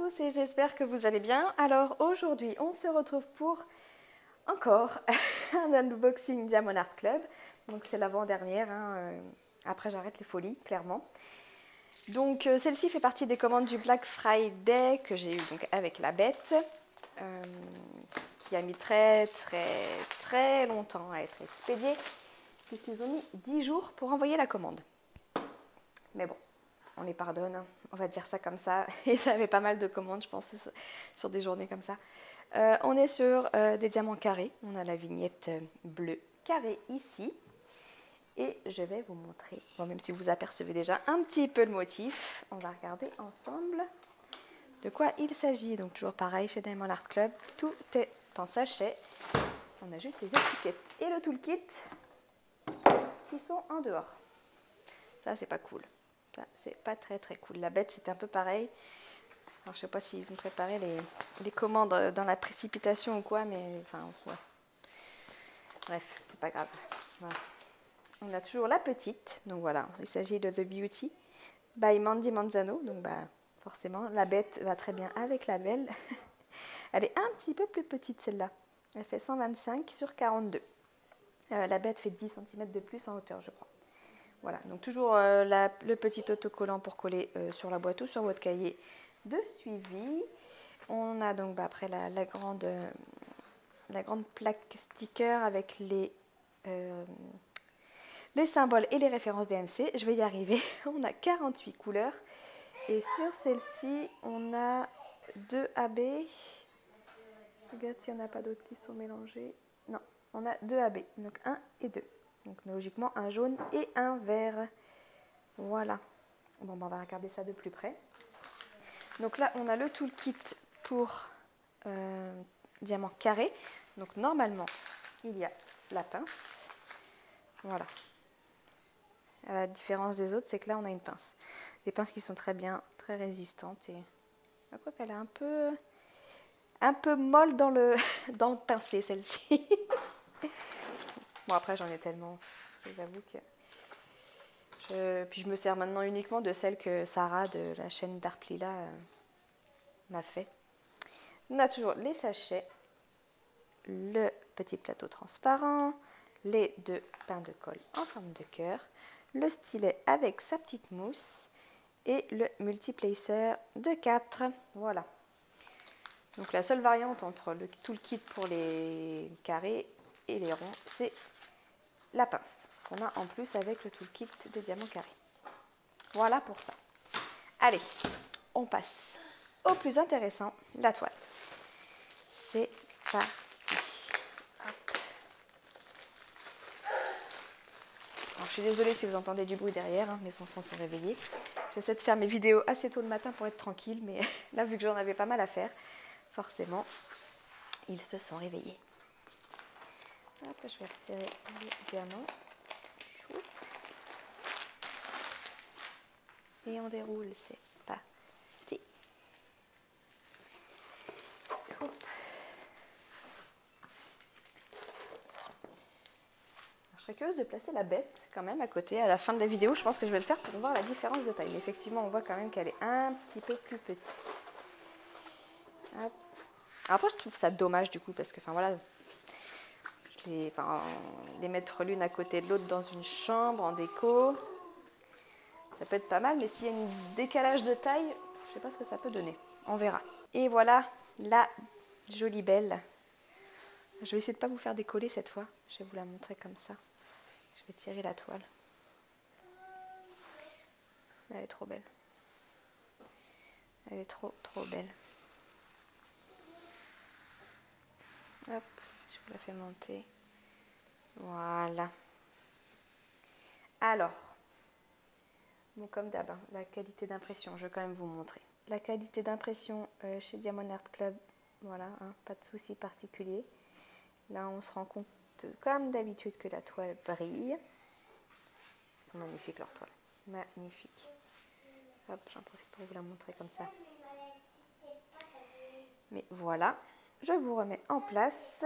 tous et j'espère que vous allez bien. Alors aujourd'hui on se retrouve pour encore un unboxing Diamond Art Club. Donc c'est l'avant-dernière, après j'arrête les folies clairement. Donc celle-ci fait partie des commandes du Black Friday que j'ai eu donc avec la bête. Qui a mis très longtemps à être expédié puisqu'ils ont mis 10 jours pour envoyer la commande. Mais bon, on les pardonne, hein. On va dire ça comme ça. Et ça avait pas mal de commandes, je pense, sur des journées comme ça. On est sur des diamants carrés. On a la vignette bleue carrée ici. Et je vais vous montrer, bon, même si vous apercevez déjà un petit peu le motif, on va regarder ensemble de quoi il s'agit. Donc toujours pareil chez Diamond Art Club, tout est en sachet. On a juste les étiquettes et le toolkit qui sont en dehors. Ça c'est pas cool. C'est pas très cool. La bête c'était un peu pareil. Alors je sais pas s'ils ont préparé les commandes dans la précipitation ou quoi, mais enfin ouais. Bref, c'est pas grave. Voilà. On a toujours la petite. Donc voilà, il s'agit de The Beauty by Mandy Manzano. Donc bah forcément la bête va très bien avec la belle. Elle est un petit peu plus petite celle-là. Elle fait 125 sur 42. La bête fait 10 cm de plus en hauteur je crois. Voilà, donc toujours le petit autocollant pour coller sur la boîte ou sur votre cahier de suivi. On a donc après la grande plaque sticker avec les symboles et les références DMC. Je vais y arriver. On a 48 couleurs. Et sur celle-ci, on a 2 AB. Regarde s'il n'y en a pas d'autres qui sont mélangés. Non, on a 2 AB. Donc 1 et 2. Donc logiquement un jaune et un vert. Voilà. Bon, ben, on va regarder ça de plus près. Donc là, on a le toolkit pour diamant carré. Donc normalement, il y a la pince. Voilà. À la différence des autres, c'est que là, on a une pince. Des pinces qui sont très bien, très résistantes. Et je crois qu'elle est un peu molle dans le pincé, celle-ci. Bon, après, j'en ai tellement. Je vous avoue que... Puis je me sers maintenant uniquement de celle que Sarah de la chaîne d'Arplila m'a fait. On a toujours les sachets, le petit plateau transparent, les 2 pains de colle en forme de cœur, le stylet avec sa petite mousse et le multiplacer de 4. Voilà. Donc la seule variante entre tout le kit pour les carrés et les ronds, c'est la pince qu'on a en plus avec le toolkit des diamants carrés. Voilà pour ça. Allez, on passe au plus intéressant, la toile. C'est parti. Alors, je suis désolée si vous entendez du bruit derrière, hein, mes enfants sont réveillés. J'essaie de faire mes vidéos assez tôt le matin pour être tranquille, mais là, vu que j'en avais pas mal à faire, forcément, ils se sont réveillés. Hop, je vais retirer les diamants. Et on déroule, c'est parti. Hop. Je serais curieuse de placer la bête quand même à côté à la fin de la vidéo. Je pense que je vais le faire pour voir la différence de taille. Mais effectivement, on voit quand même qu'elle est un petit peu plus petite. Hop. Alors après, je trouve ça dommage du coup parce que, enfin voilà, les mettre l'une à côté de l'autre dans une chambre en déco, ça peut être pas mal. Mais s'il y a un décalage de taille, je sais pas ce que ça peut donner. On verra. Et voilà la jolie belle. Je vais essayer de ne pas vous faire décoller cette fois. Je vais vous la montrer comme ça. Je vais tirer la toile. Elle est trop belle. Elle est trop belle. Hop, je vous la fais monter. Voilà. Alors, bon, comme d'hab, hein, la qualité d'impression, je vais quand même vous montrer. La qualité d'impression chez Diamond Art Club, voilà, hein, pas de souci particulier. Là, on se rend compte, comme d'habitude, que la toile brille. Ils sont magnifiques, leurs toiles. Magnifiques. Hop, j'en profite pour vous la montrer comme ça. Mais voilà, je vous remets en place.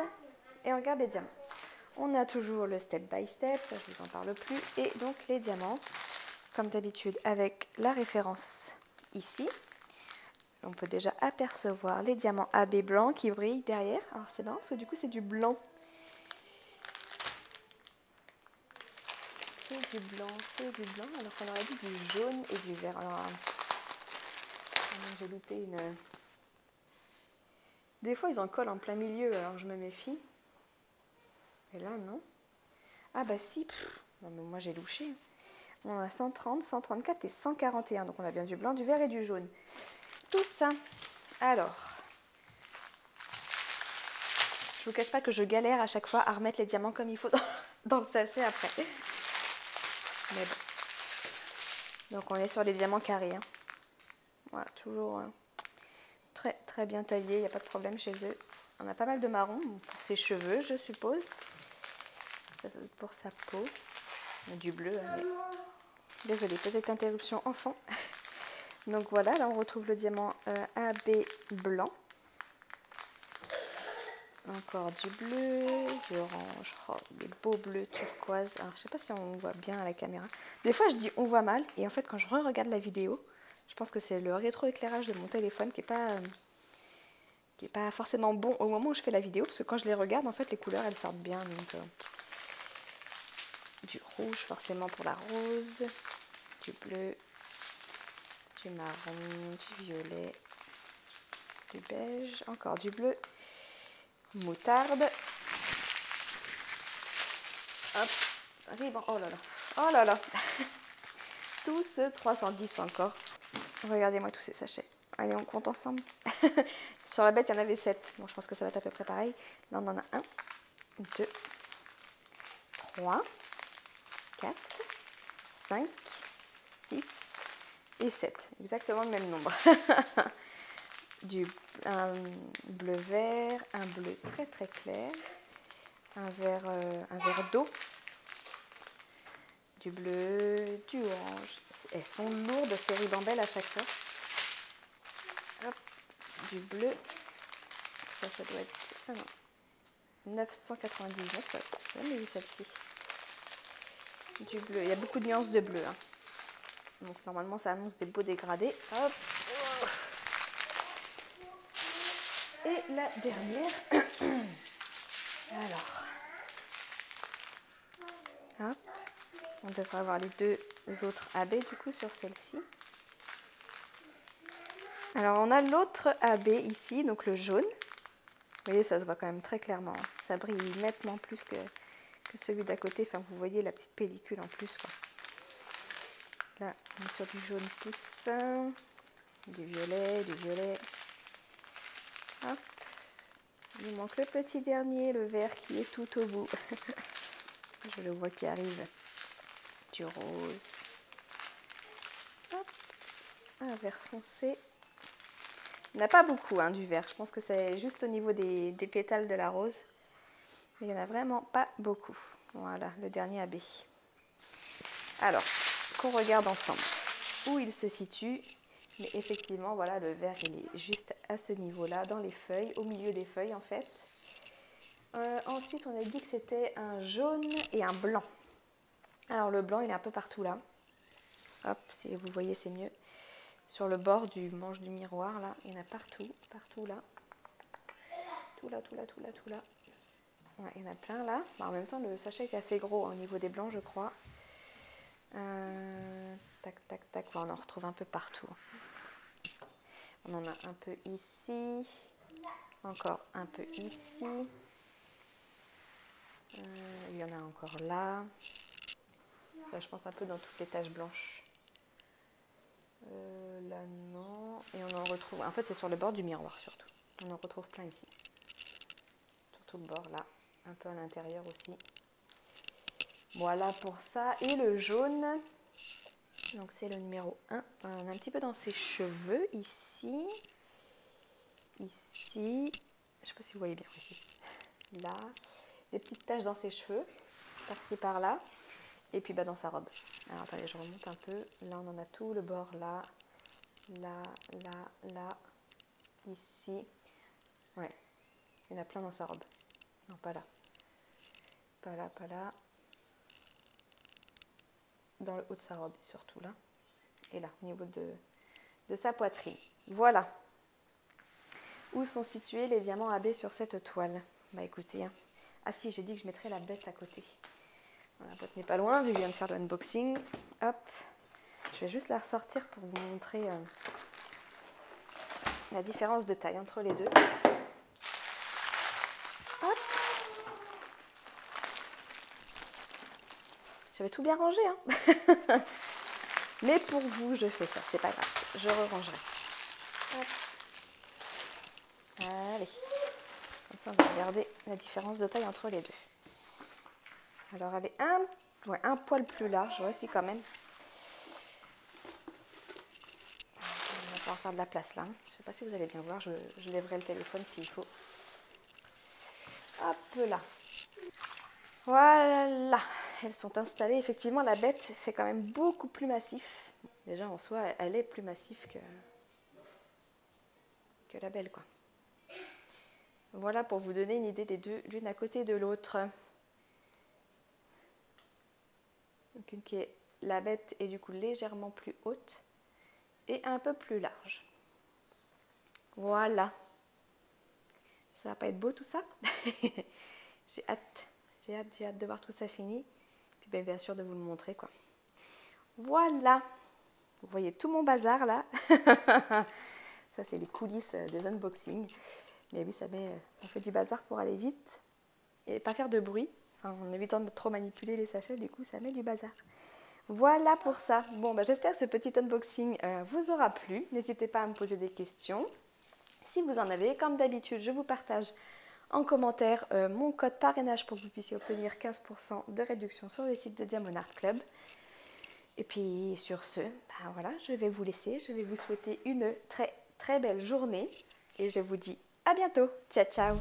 Et on regarde les diamants. On a toujours le step by step, ça je vous en parle plus. Et donc les diamants, comme d'habitude, avec la référence ici. On peut déjà apercevoir les diamants AB blancs qui brillent derrière. Alors c'est marrant parce que du coup c'est du blanc. C'est du blanc, c'est du blanc, alors qu'on aurait dit du jaune et du vert. Alors j'ai loupé une... Des fois ils en collent en plein milieu, alors je me méfie. Et là non. Ah bah si, non, mais moi j'ai louché. On a 130, 134 et 141. Donc on a bien du blanc, du vert et du jaune. Tout ça. Alors, je vous cache pas que je galère à chaque fois à remettre les diamants comme il faut dans le sachet après. Mais bon. Donc on est sur les diamants carrés. Hein. Voilà, toujours très très bien taillé, il n'y a pas de problème chez eux. On a pas mal de marron pour ses cheveux, je suppose. Ça doit être pour sa peau. On a du bleu. Mais... Désolée, petite interruption enfant. Donc voilà, là on retrouve le diamant AB blanc. Encore du bleu, du orange, oh, des beaux bleus turquoise. Alors je sais pas si on voit bien à la caméra. Des fois je dis on voit mal et en fait quand je re-regarde la vidéo, je pense que c'est le rétroéclairage de mon téléphone qui est pas forcément bon au moment où je fais la vidéo, parce que quand je les regarde en fait les couleurs elles sortent bien. Donc du rouge forcément pour la rose, du bleu, du marron, du violet, du beige, encore du bleu, moutarde. Hop, ruban, oh là là, oh là là. Tous 310 encore. Regardez-moi tous ces sachets. Allez, on compte ensemble. Sur la bête, il y en avait 7. Bon, je pense que ça va être à peu près pareil. Là, on en a 1, 2, 3, 4, 5, 6 et 7. Exactement le même nombre. Un bleu vert, un bleu très très clair, un vert d'eau, du bleu, du orange. Elles sont lourdes ces ribambelles à chaque fois. Hop, du bleu. Ça doit être... Ah non. 999, ouais. J'ai jamais vu celle-ci. Du bleu. Il y a beaucoup de nuances de bleu. Hein. Donc normalement ça annonce des beaux dégradés. Hop. Et la dernière. Alors. Hop. On devrait avoir les deux autres AB du coup sur celle-ci. Alors on a l'autre AB ici, donc le jaune. Vous voyez, ça se voit quand même très clairement. Ça brille nettement plus que celui d'à côté. Enfin, vous voyez la petite pellicule en plus, quoi. Là, on est sur du jaune poussin, du violet. Hop. Il manque le petit dernier, le vert qui est tout au bout. Je le vois qui arrive. Du rose. Hop. Un vert foncé. Il n'y en a pas beaucoup hein, du vert. Je pense que c'est juste au niveau des pétales de la rose. Mais il n'y en a vraiment pas beaucoup. Voilà, le dernier AB. Alors, qu'on regarde ensemble où il se situe. Mais effectivement, voilà, le vert, il est juste à ce niveau-là, dans les feuilles, au milieu des feuilles en fait. Ensuite, on a dit que c'était un jaune et un blanc. Alors, le blanc, il est un peu partout là. Hop, si vous voyez, c'est mieux. Sur le bord du manche du miroir, là, il y en a partout, partout là. Tout là. Ouais, il y en a plein là. Bah, en même temps, le sachet est assez gros hein, au niveau des blancs, je crois. Tac. Ouais, on en retrouve un peu partout. On en a un peu ici. Encore un peu ici. Il y en a encore là. Là, je pense un peu dans toutes les taches blanches. Là, non. Et on en retrouve... En fait, c'est sur le bord du miroir, surtout. On en retrouve plein ici. Surtout le bord, là. Un peu à l'intérieur aussi. Voilà pour ça. Et le jaune, donc c'est le numéro 1. On a un petit peu dans ses cheveux, ici. Ici. Je ne sais pas si vous voyez bien ici. Là. Des petites taches dans ses cheveux. Par-ci, par-là. Et puis bah, dans sa robe. Alors attendez, je remonte un peu. Là, on en a tout le bord, là. Là. Ici. Ouais. Il y en a plein dans sa robe. Non, pas là. Pas là. Dans le haut de sa robe, surtout là. Et là, au niveau de sa poitrine. Voilà. où sont situés les diamants AB sur cette toile. Bah écoutez, hein. Ah si, j'ai dit que je mettrais la boîte à côté. La boîte n'est pas loin, vu que je viens de faire l'unboxing. Hop, je vais juste la ressortir pour vous montrer la différence de taille entre les deux. Hop. J'avais tout bien rangé, hein. Mais pour vous, je fais ça, c'est pas grave. Je re-rangerai. Hop. Allez. Comme ça, on va regarder la différence de taille entre les deux. Alors, elle est un poil plus large, voici quand même. On va pouvoir faire de la place là. Je ne sais pas si vous allez bien voir, je lèverai le téléphone s'il faut. Hop là. Voilà, elles sont installées. Effectivement, la bête fait quand même beaucoup plus massif. Déjà, en soi, elle est plus massive que la belle, quoi. Voilà pour vous donner une idée des deux, l'une à côté de l'autre. Donc, une qui est la bête est du coup légèrement plus haute et un peu plus large. Voilà. Ça va pas être beau tout ça? J'ai hâte de voir tout ça fini. Puis bien sûr de vous le montrer, quoi. Voilà. Vous voyez tout mon bazar là. Ça c'est les coulisses des unboxings. Mais oui, on fait du bazar pour aller vite et pas faire de bruit. Enfin, en évitant de trop manipuler les sachets, du coup ça met du bazar. Voilà pour ça. Bon, bah, j'espère que ce petit unboxing vous aura plu. N'hésitez pas à me poser des questions. Si vous en avez, comme d'habitude, je vous partage en commentaire mon code parrainage pour que vous puissiez obtenir 15% de réduction sur le site de Diamond Art Club. Et puis sur ce, bah voilà, je vais vous laisser. Je vais vous souhaiter une très très belle journée et je vous dis à bientôt. Ciao ciao.